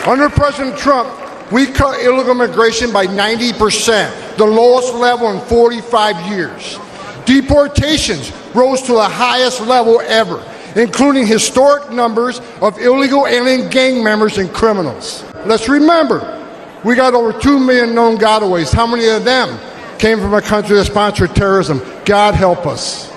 Under President Trump, we cut illegal immigration by 90%, the lowest level in 45 years. Deportations rose to the highest level ever, including historic numbers of illegal alien gang members and criminals. Let's remember, we got over 2 million known gotaways. How many of them came from a country that sponsored terrorism? God help us.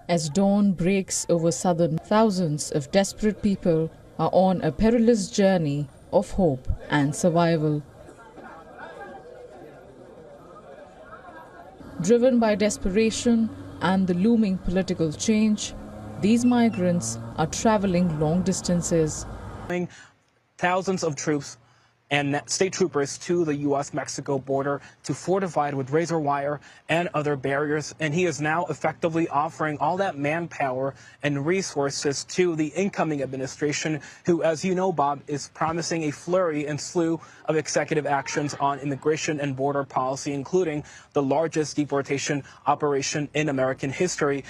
As dawn breaks over southern, thousands of desperate people are on a perilous journey of hope and survival. Driven by desperation and the looming political change, these migrants are traveling long distances. Thousands of troops and state troopers to the US-Mexico border to fortify it with razor wire and other barriers. And he is now effectively offering all that manpower and resources to the incoming administration, who, as you know, Bob, is promising a flurry and slew of executive actions on immigration and border policy, including the largest deportation operation in American history.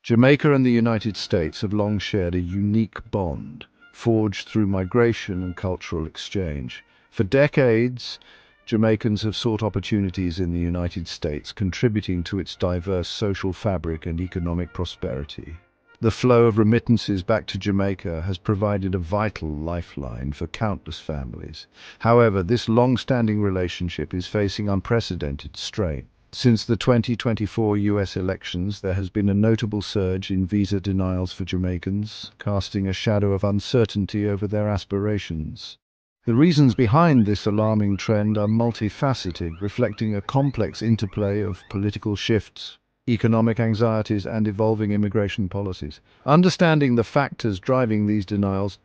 Jamaica and the United States have long shared a unique bond, forged through migration and cultural exchange. For decades, Jamaicans have sought opportunities in the United States, contributing to its diverse social fabric and economic prosperity. The flow of remittances back to Jamaica has provided a vital lifeline for countless families. However, this long-standing relationship is facing unprecedented strain. Since the 2024 US elections, there has been a notable surge in visa denials for Jamaicans, casting a shadow of uncertainty over their aspirations. The reasons behind this alarming trend are multifaceted, reflecting a complex interplay of political shifts, economic anxieties, and evolving immigration policies. Understanding the factors driving these denials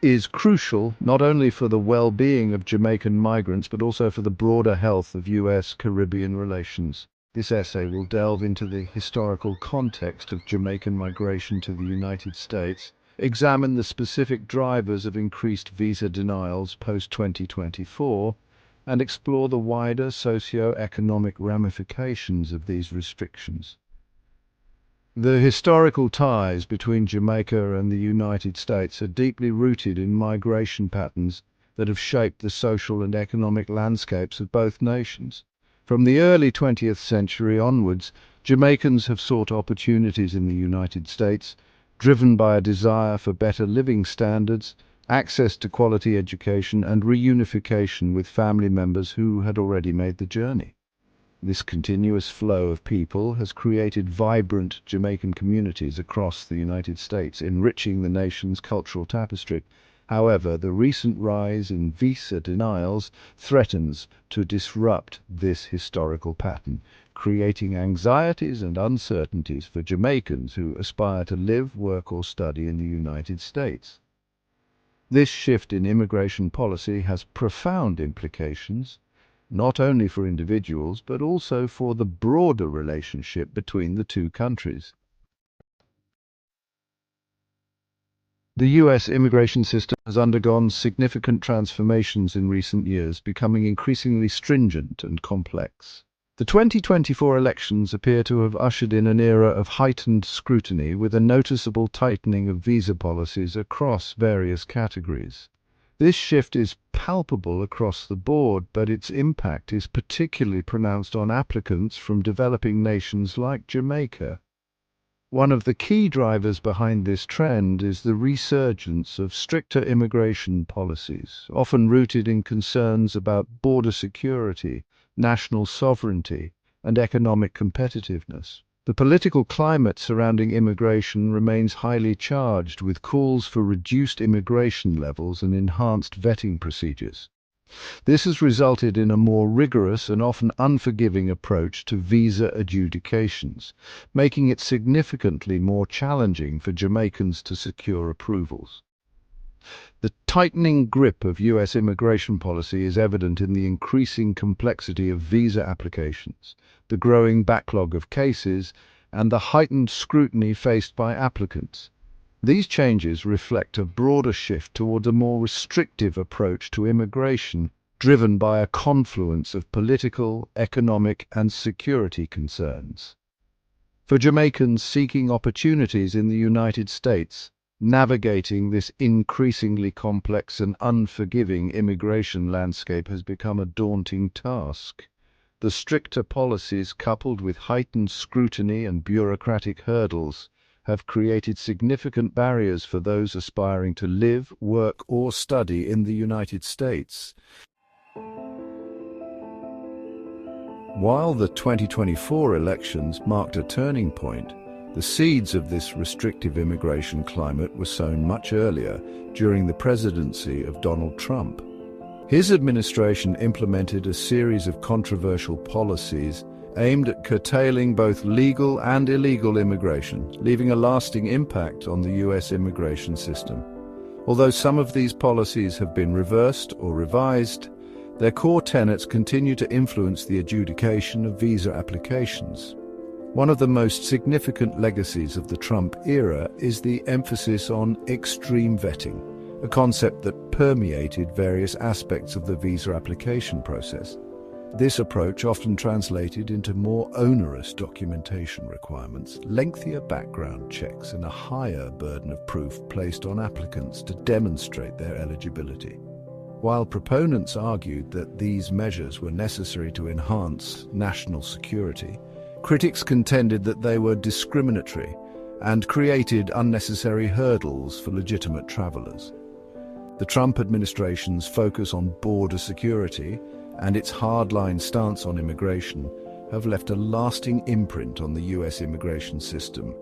is crucial not only for the well-being of Jamaican migrants, but also for the broader health of US-Caribbean relations. This essay will delve into the historical context of Jamaican migration to the United States, examine the specific drivers of increased visa denials post-2024, and explore the wider socio-economic ramifications of these restrictions. The historical ties between Jamaica and the United States are deeply rooted in migration patterns that have shaped the social and economic landscapes of both nations. From the early 20th century onwards, Jamaicans have sought opportunities in the United States, driven by a desire for better living standards, access to quality education, and reunification with family members who had already made the journey. This continuous flow of people has created vibrant Jamaican communities across the United States, enriching the nation's cultural tapestry. However, the recent rise in visa denials threatens to disrupt this historical pattern, creating anxieties and uncertainties for Jamaicans who aspire to live, work, or study in the United States. This shift in immigration policy has profound implications, not only for individuals, but also for the broader relationship between the two countries. The US immigration system has undergone significant transformations in recent years, becoming increasingly stringent and complex. The 2024 elections appear to have ushered in an era of heightened scrutiny, with a noticeable tightening of visa policies across various categories. This shift is palpable across the board, but its impact is particularly pronounced on applicants from developing nations like Jamaica. One of the key drivers behind this trend is the resurgence of stricter immigration policies, often rooted in concerns about border security, national sovereignty, and economic competitiveness. The political climate surrounding immigration remains highly charged, with calls for reduced immigration levels and enhanced vetting procedures. This has resulted in a more rigorous and often unforgiving approach to visa adjudications, making it significantly more challenging for Jamaicans to secure approvals. The tightening grip of US immigration policy is evident in the increasing complexity of visa applications, the growing backlog of cases, and the heightened scrutiny faced by applicants. These changes reflect a broader shift toward a more restrictive approach to immigration, driven by a confluence of political, economic, and security concerns. For Jamaicans seeking opportunities in the United States, navigating this increasingly complex and unforgiving immigration landscape has become a daunting task. The stricter policies, coupled with heightened scrutiny and bureaucratic hurdles, have created significant barriers for those aspiring to live, work, or study in the United States. While the 2024 elections marked a turning point, the seeds of this restrictive immigration climate were sown much earlier, during the presidency of Donald Trump. His administration implemented a series of controversial policies aimed at curtailing both legal and illegal immigration, leaving a lasting impact on the US immigration system. Although some of these policies have been reversed or revised, their core tenets continue to influence the adjudication of visa applications. One of the most significant legacies of the Trump era is the emphasis on extreme vetting, a concept that permeated various aspects of the visa application process. This approach often translated into more onerous documentation requirements, lengthier background checks, and a higher burden of proof placed on applicants to demonstrate their eligibility. While proponents argued that these measures were necessary to enhance national security, critics contended that they were discriminatory and created unnecessary hurdles for legitimate travelers. The Trump administration's focus on border security and its hardline stance on immigration have left a lasting imprint on the US immigration system,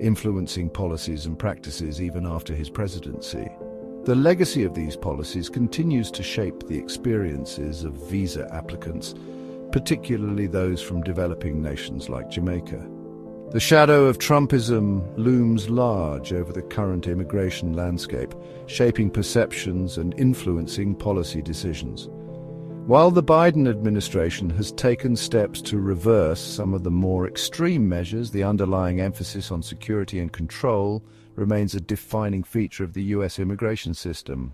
influencing policies and practices even after his presidency. The legacy of these policies continues to shape the experiences of visa applicants, particularly those from developing nations like Jamaica. The shadow of Trumpism looms large over the current immigration landscape, shaping perceptions and influencing policy decisions. While the Biden administration has taken steps to reverse some of the more extreme measures, the underlying emphasis on security and control remains a defining feature of the US immigration system.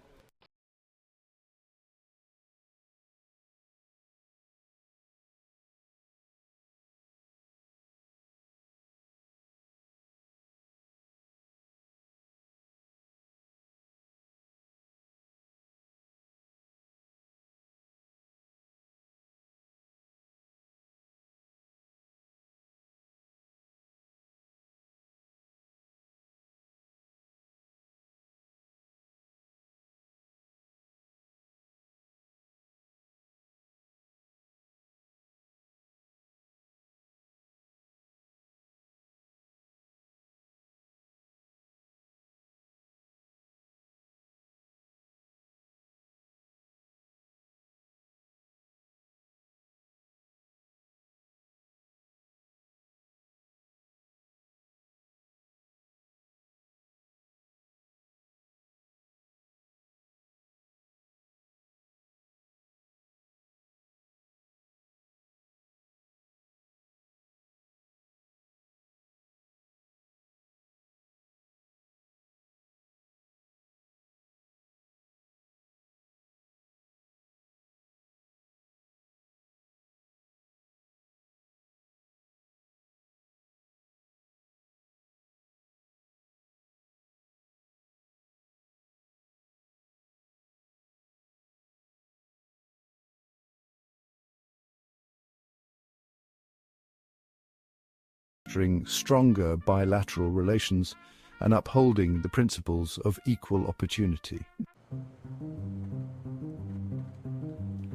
Stronger bilateral relations and upholding the principles of equal opportunity.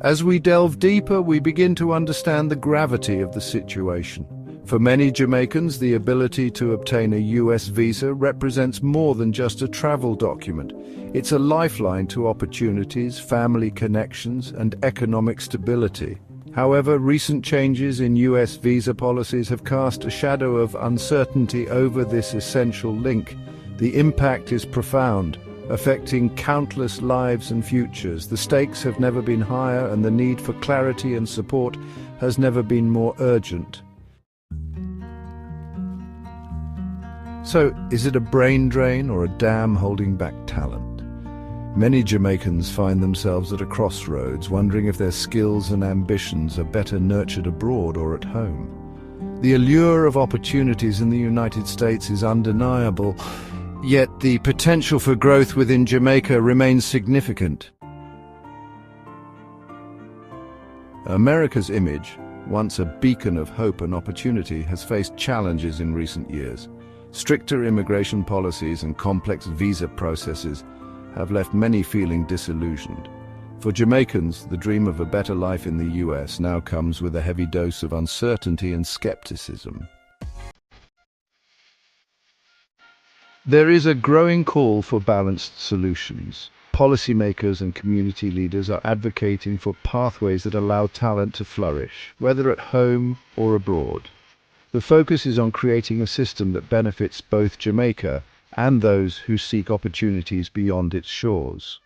As we delve deeper, we begin to understand the gravity of the situation. For many Jamaicans, the ability to obtain a US visa represents more than just a travel document. It's a lifeline to opportunities, family connections, and economic stability. However, recent changes in US visa policies have cast a shadow of uncertainty over this essential link. The impact is profound, affecting countless lives and futures. The stakes have never been higher, and the need for clarity and support has never been more urgent. So, is it a brain drain or a dam holding back talent? Many Jamaicans find themselves at a crossroads, wondering if their skills and ambitions are better nurtured abroad or at home. The allure of opportunities in the United States is undeniable, yet the potential for growth within Jamaica remains significant. America's image, once a beacon of hope and opportunity, has faced challenges in recent years. Stricter immigration policies and complex visa processes have left many feeling disillusioned. For Jamaicans, the dream of a better life in the US now comes with a heavy dose of uncertainty and skepticism. There is a growing call for balanced solutions. Policymakers and community leaders are advocating for pathways that allow talent to flourish, whether at home or abroad. The focus is on creating a system that benefits both Jamaica and those who seek opportunities beyond its shores.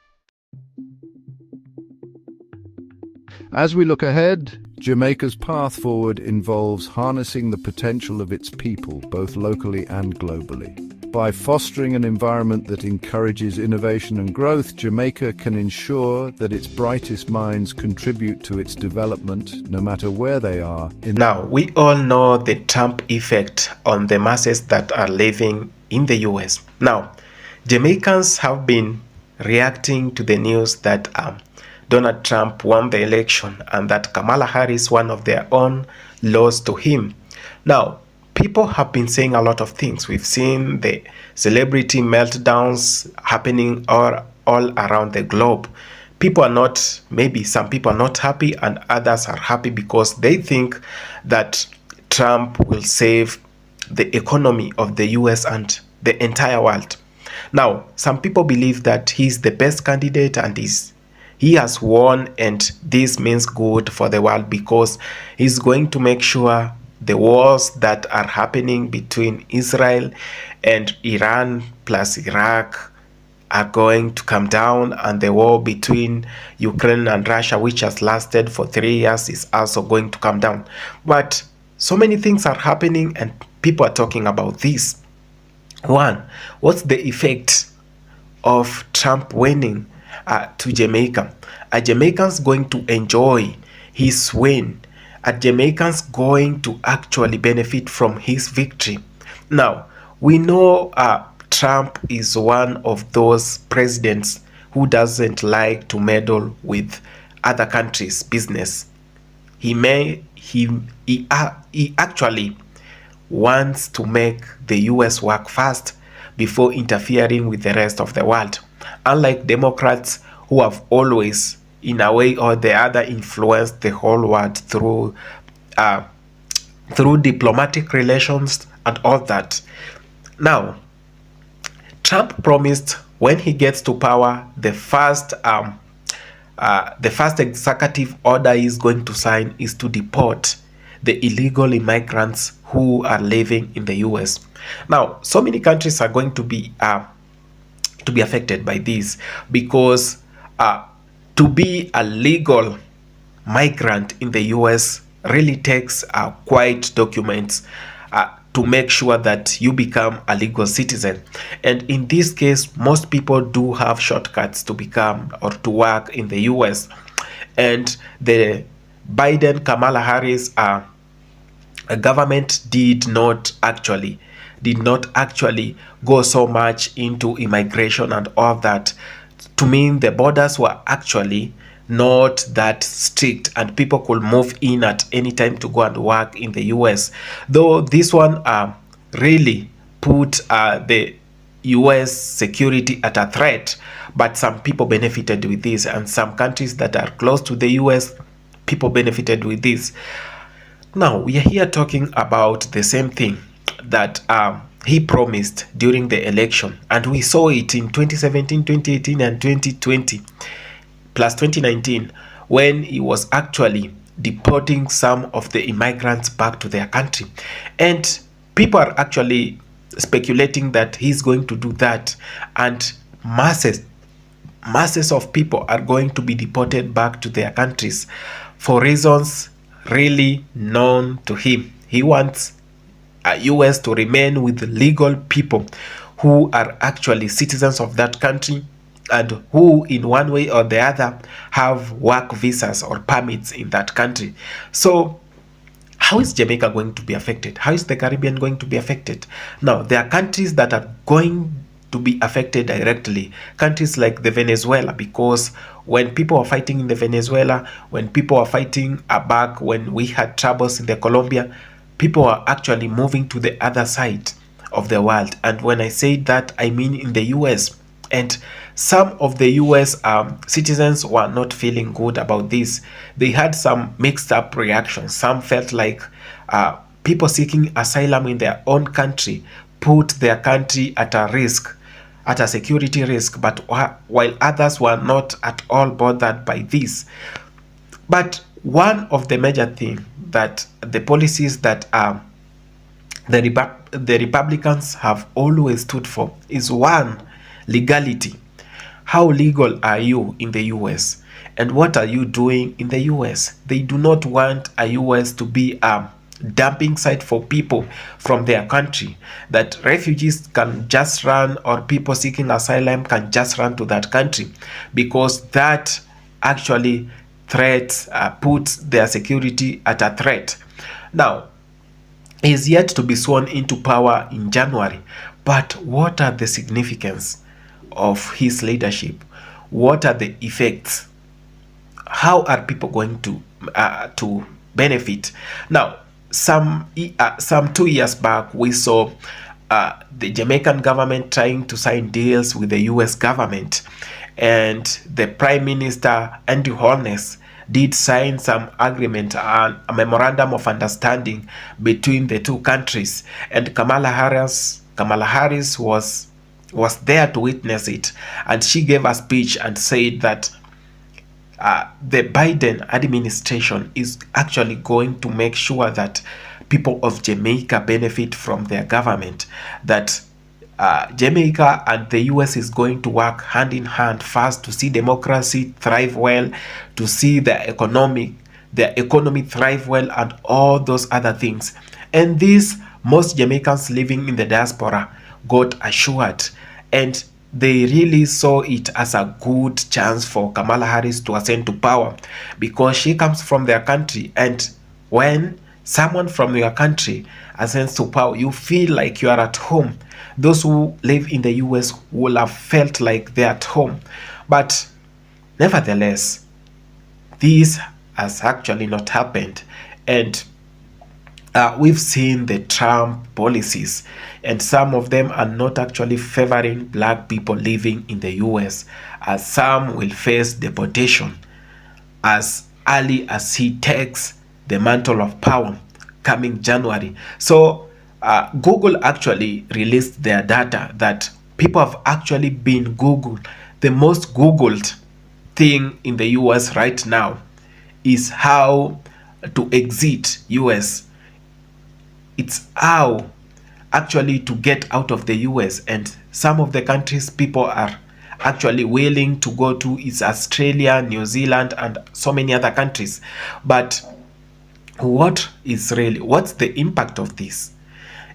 As we look ahead, Jamaica's path forward involves harnessing the potential of its people, both locally and globally. By fostering an environment that encourages innovation and growth, Jamaica can ensure that its brightest minds contribute to its development, no matter where they are. Now, we all know the Trump effect on the masses that are living in the US. Now, Jamaicans have been reacting to the news that Donald Trump won the election and that Kamala Harris, one of their own, lost to him. Now, people have been saying a lot of things. We've seen the celebrity meltdowns happening all around the globe. People are not, maybe some people are not happy and others are happy because they think that Trump will save the economy of the US and the entire world. Now, some people believe that he's the best candidate and he has won, and this means good for the world because he's going to make sure the wars that are happening between Israel and Iran plus Iraq are going to come down, and the war between Ukraine and Russia, which has lasted for 3 years, is also going to come down. But so many things are happening and people are talking about this. One, what's the effect of Trump winning to Jamaica? Are Jamaicans going to enjoy his win? Are Jamaicans going to actually benefit from his victory? Now, we know Trump is one of those presidents who doesn't like to meddle with other countries' business. He actually wants to make the US work fast before interfering with the rest of the world. Unlike Democrats who have always, in a way or the other, influenced the whole world through diplomatic relations and all that. Now, Trump promised when he gets to power, the first executive order he's going to sign is to deport the illegal immigrants who are living in the US. Now, so many countries are going to be affected by this because to be a legal migrant in the US really takes quite documents to make sure that you become a legal citizen. And in this case, most people do have shortcuts to become or to work in the US. And the Biden-Kamala Harris government did not actually go so much into immigration and all that. To mean the borders were actually not that strict and people could move in at any time to go and work in the US. Though this one really put the US security at a threat, but some people benefited with this, and some countries that are close to the US, people benefited with this. Now, we are here talking about the same thing that he promised during the election, and we saw it in 2017, 2018, and 2020, plus 2019, when he was actually deporting some of the immigrants back to their country. And people are actually speculating that he's going to do that, and masses of people are going to be deported back to their countries for reasons really known to him. He wants US to remain with legal people who are actually citizens of that country and who in one way or the other have work visas or permits in that country. So how is Jamaica going to be affected? How is the Caribbean going to be affected? Now, there are countries that are going to be affected directly. Countries like the Venezuela, because when people were fighting in the Venezuela, when people were fighting back when we had troubles in the Colombia, people are actually moving to the other side of the world. And when I say that, I mean in the US. And some of the US citizens were not feeling good about this. They had some mixed up reactions. Some felt like people seeking asylum in their own country put their country at a risk, at a security risk, but while others were not at all bothered by this. But one of the major things that the policies that the Republicans have always stood for is one, legality. How legal are you in the US? And what are you doing in the US? They do not want a US to be a dumping site for people from their country, that refugees can just run, or people seeking asylum can just run to that country, because that actually puts their security at a threat. Now, he is yet to be sworn into power in January, but what are the significance of his leadership? What are the effects? How are people going to benefit? Now, some 2 years back, we saw the Jamaican government trying to sign deals with the US government, and the Prime Minister Andrew Holness did sign some agreement and a memorandum of understanding between the two countries, and Kamala Harris was there to witness it, and she gave a speech and said that the Biden administration is actually going to make sure that people of Jamaica benefit from their government, that Jamaica and the US is going to work hand in hand, first to see democracy thrive well, to see the economy thrive well, and all those other things. And this, most Jamaicans living in the diaspora got assured, and they really saw it as a good chance for Kamala Harris to ascend to power, because she comes from their country, and when someone from your country ascends to power, you feel like you are at home. Those who live in the US will have felt like they're at home. But nevertheless, this has actually not happened. And we've seen the Trump policies, and some of them are not actually favoring black people living in the US, as some will face deportation as early as he takes the mantle of power coming January. So Google actually released their data that people have actually been Googled. The most Googled thing in the US right now is how to exit US. It's how actually to get out of the US, and some of the countries people are actually willing to go to is Australia, New Zealand, and so many other countries. But what's the impact of this?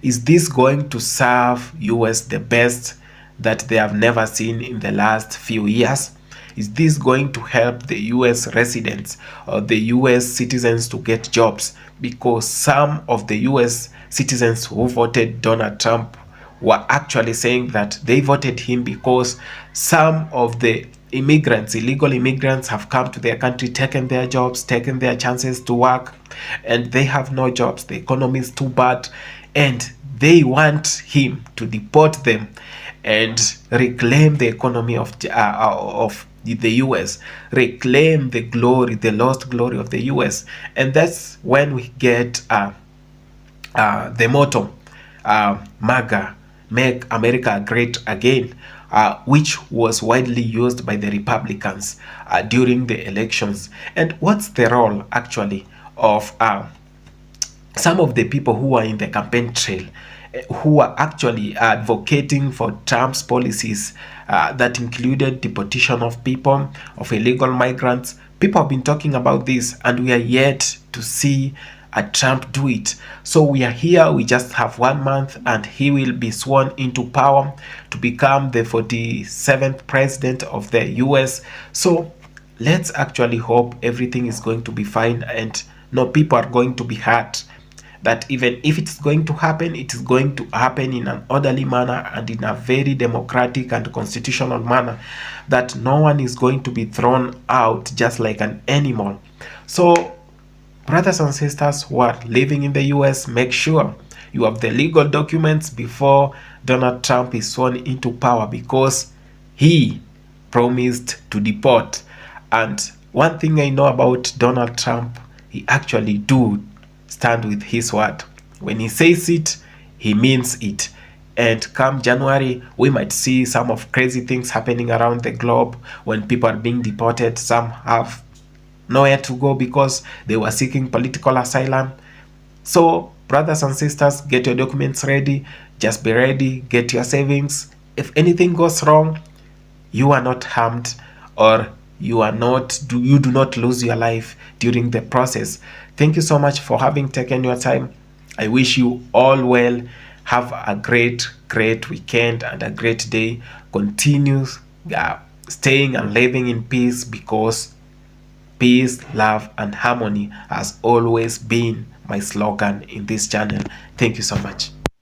Is this going to serve US the best that they have never seen in the last few years? Is this going to help the US residents or the US citizens to get jobs? Because some of the US citizens who voted Donald Trump were actually saying that they voted him because some of the immigrants, illegal immigrants, have come to their country, taken their jobs, taken their chances to work, and they have no jobs. The economy is too bad, and they want him to deport them and reclaim the economy of the US, reclaim the glory, the lost glory of the US. And that's when we get the motto, MAGA, Make America Great Again, which was widely used by the Republicans during the elections. And what's the role actually of some of the people who are in the campaign trail, who are actually advocating for Trump's policies that included deportation of people, of illegal migrants? People have been talking about this, and we are yet to see Trump do it. So we are here, we just have 1 month, and he will be sworn into power to become the 47th president of the US. So let's actually hope everything is going to be fine and no people are going to be hurt that even if it's going to happen, it is going to happen in an orderly manner and in a very democratic and constitutional manner, that no one is going to be thrown out just like an animal. So brothers and sisters who are living in the US, make sure you have the legal documents before Donald Trump is sworn into power, because he promised to deport. And one thing I know about Donald Trump, he actually do stand with his word. When he says it, he means it. And come January, we might see some of crazy things happening around the globe when people are being deported. Some have nowhere to go because they were seeking political asylum. So brothers and sisters, get your documents ready. Just be ready. Get your savings. If anything goes wrong, you are not harmed, or you do not lose your life during the process. Thank you so much for having taken your time. I wish you all well. Have a great weekend and a great day. Continue staying and living in peace, because peace, love, and harmony has always been my slogan in this channel. Thank you so much.